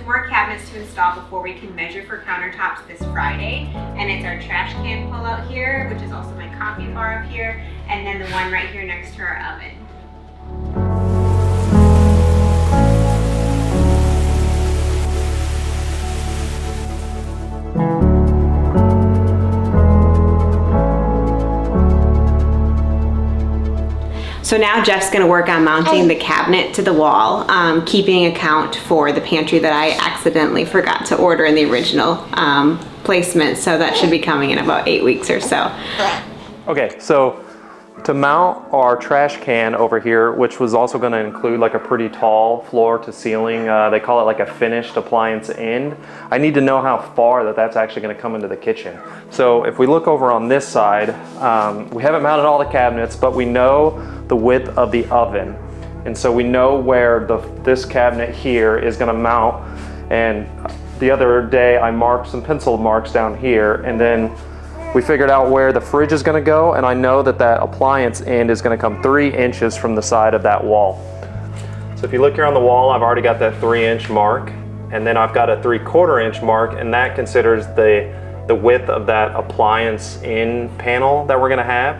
more cabinets to install before we can measure for countertops this Friday. And it's our trash can pull out here, which is also my coffee bar up here, and then the one right here next to our oven. So now Jeff's gonna work on mounting the cabinet to the wall, keeping account for the pantry that I accidentally forgot to order in the original placement. So that should be coming in about 8 weeks or so. Okay, so to mount our trash can over here, which was also gonna include like a pretty tall floor to ceiling, they call it like a finished appliance end. I need to know how far that's actually gonna come into the kitchen. So if we look over on this side, we haven't mounted all the cabinets, but we know the width of the oven. And so we know where this cabinet here is gonna mount. And the other day I marked some pencil marks down here, and then we figured out where the fridge is gonna go, and I know that that appliance end is gonna come 3 inches from the side of that wall. So if you look here on the wall, I've already got that 3-inch mark, and then I've got a 3/4 inch mark, and that considers the width of that appliance end panel that we're gonna have.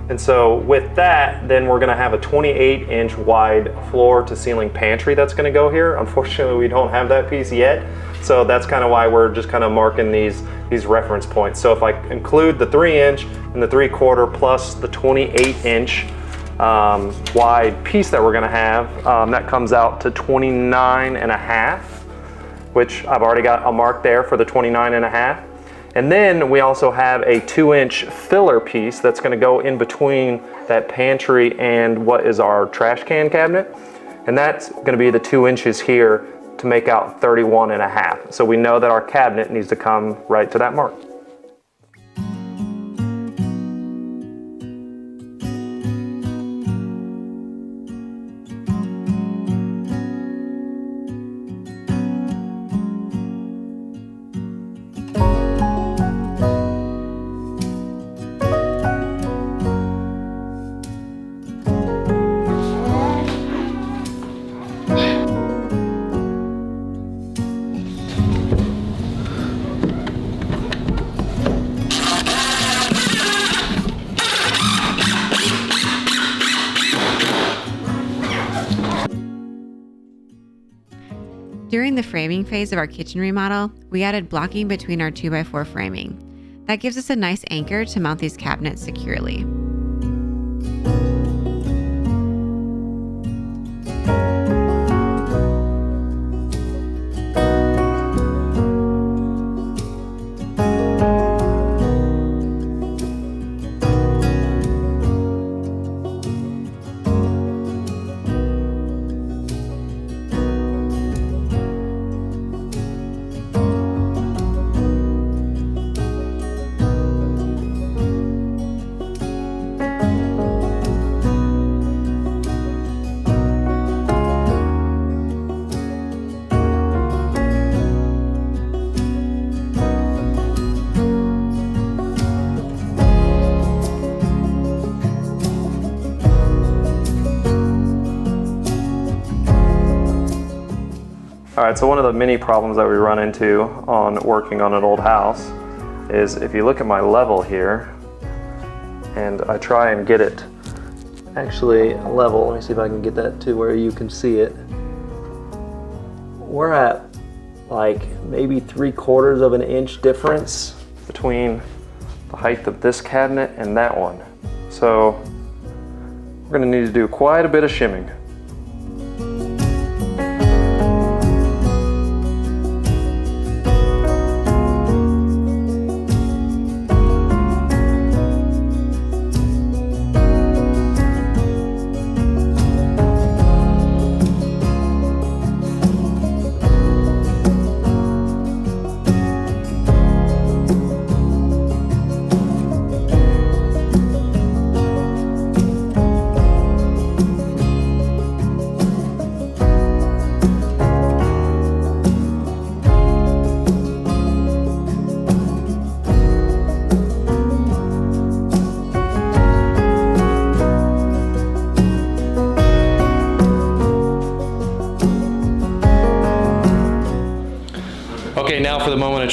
And so with that, then we're gonna have a 28-inch wide floor to ceiling pantry that's gonna go here. Unfortunately, we don't have that piece yet. So that's kind of why we're just kind of marking these reference points. So if I include the 3-inch and the 3/4 plus the 28-inch wide piece that we're gonna have, that comes out to 29.5, which I've already got a mark there for the 29.5. And then we also have a 2-inch filler piece that's gonna go in between that pantry and what is our trash can cabinet. And that's gonna be the 2 inches here to make out 31.5. So we know that our cabinet needs to come right to that mark. During the framing phase of our kitchen remodel, we added blocking between our 2x4 framing. That gives us a nice anchor to mount these cabinets securely. All right, so one of the many problems that we run into on working on an old house is if you look at my level here, and I try and get it actually level, let me see if I can get that to where you can see it. We're at like maybe 3/4 of an inch difference between the height of this cabinet and that one. So we're gonna need to do quite a bit of shimming.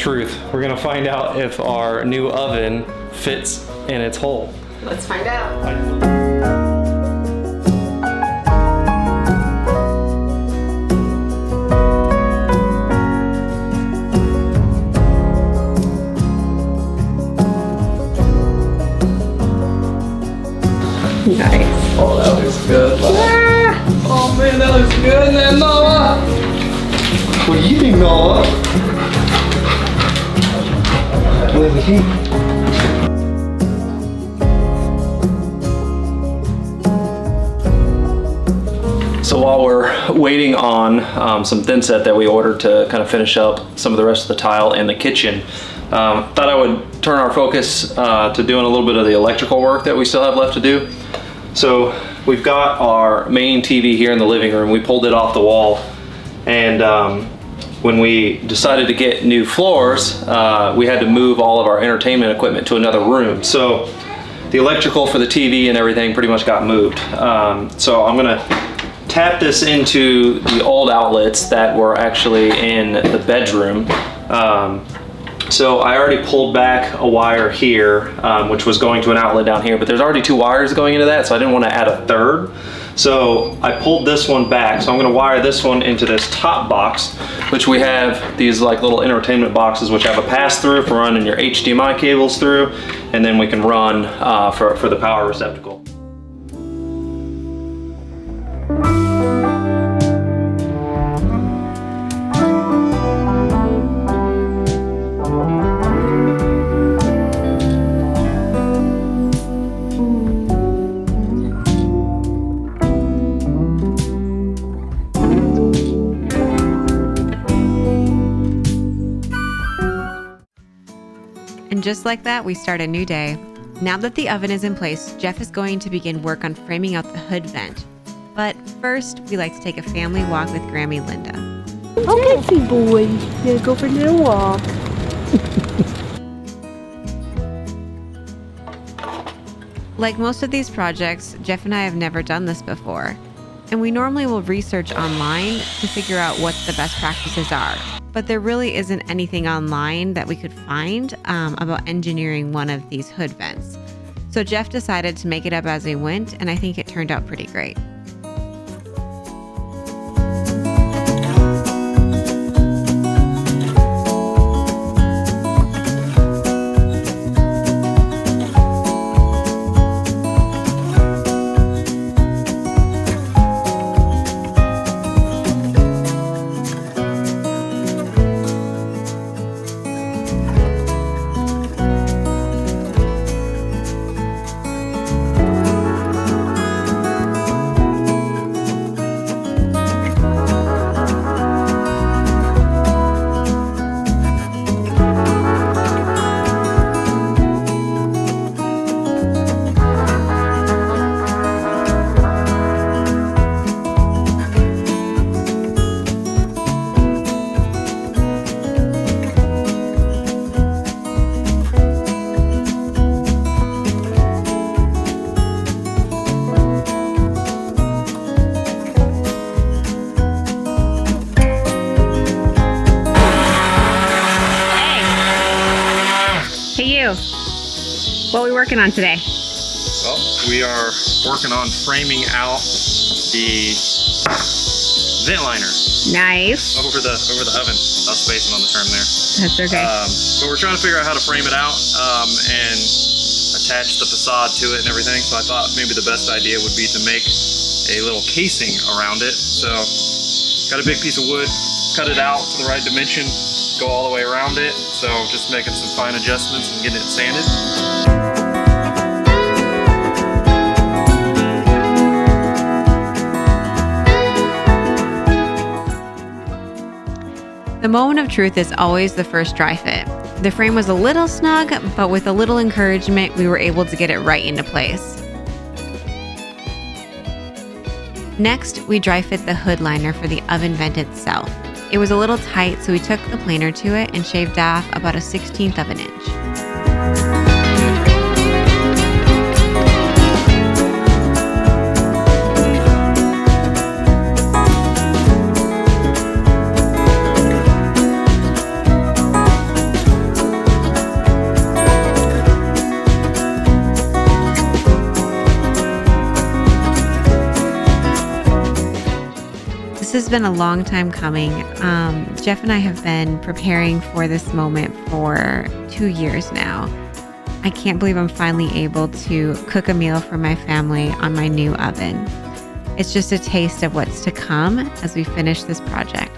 truth. We're gonna find out if our new oven fits in its hole. Let's find out. Nice. Oh, that looks good. Oh man, that looks good, man, Noah. What do you think, Noah? Where's the heat? So while we're waiting on some thin set that we ordered to kind of finish up some of the rest of the tile in the kitchen, thought I would turn our focus to doing a little bit of the electrical work that we still have left to do. So we've got our main TV here in the living room. We pulled it off the wall, and when we decided to get new floors, we had to move all of our entertainment equipment to another room. So the electrical for the TV and everything pretty much got moved. So I'm gonna tap this into the old outlets that were actually in the bedroom. So I already pulled back a wire here, which was going to an outlet down here, but there's already 2 wires going into that, so I didn't want to add a third. So I pulled this one back. So I'm going to wire this one into this top box, which we have these like little entertainment boxes, which have a pass-through for running your HDMI cables through, and then we can run for the power receptacle. And just like that, we start a new day. Now that the oven is in place, Jeff is going to begin work on framing out the hood vent. But first, we like to take a family walk with Grammy Linda. Okay, big boy. Yeah, go for a little walk. Like most of these projects, Jeff and I have never done this before. And we normally will research online to figure out what the best practices are. But there really isn't anything online that we could find about engineering one of these hood vents. So Jeff decided to make it up as we went, and I think it turned out pretty great. What are we working on today? Well, we are working on framing out the vent liner Nice. over the oven. I was spacing on the term there. That's okay. But we're trying to figure out how to frame it out and attach the facade to it and everything. So I thought maybe the best idea would be to make a little casing around it. So got a big piece of wood, cut it out to the right dimension, go all the way around it. So just making some fine adjustments and getting it sanded. The moment of truth is always the first dry fit. The frame was a little snug, but with a little encouragement, we were able to get it right into place. Next, we dry fit the hood liner for the oven vent itself. It was a little tight, so we took the planer to it and shaved off about a 1/16 of an inch. has been a long time coming. Jeff and I have been preparing for this moment for 2 years now. I can't believe I'm finally able to cook a meal for my family on my new oven. It's just a taste of what's to come as we finish this project.